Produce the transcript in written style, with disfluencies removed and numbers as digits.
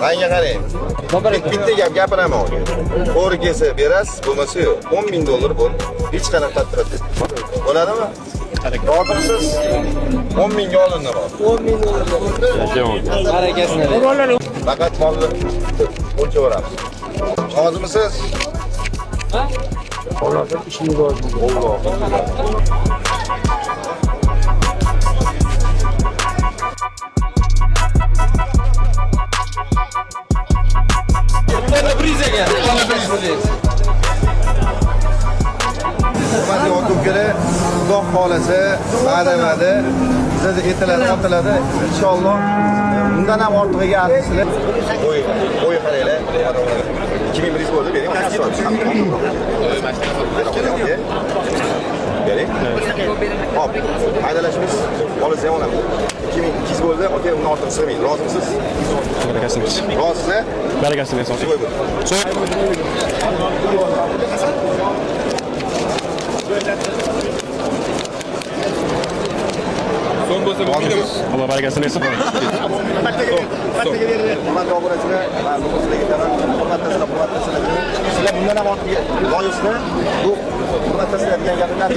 Ranga qarang. Bitta gap gapiraman aka. To'g'ri kelsa berasiz, bo'lmasa yo'q. $10,000 bo'l. Hech qanaqa tadqiqot. Bo'ladimi? Rozimisiz? 10,000 ga olinadi. $10,000. Barakasini. Faqat molni o'lchaveramiz. Rozimisiz? Ha? Alloh ishini bor. Alloh. Hurmatli ota-ukalar, Xudo xolasa, ma'da bizda ertalab otiladi. Inshaalloh bundan ham ortig'iga arzisizlar. Qo'y qaranglar. 2100 bo'ldi, bering. Bering. Hop, haydalashimiz olasiz ham olamiz. 2200 bo'ldi, aka, uni ortiq sig'maydi. Rozimisiz? Barakasini. Rozisiz? Barakasini bersin. Son bo'lsa bo'lmaydi. Alloh barakasini bersin. Hurmatli obunachilar, men sizlarga aytaman, hurmatlasizlar. Sizlar bundan ham ortiq loyihasini bu hurmatlasizlar degan gaplarni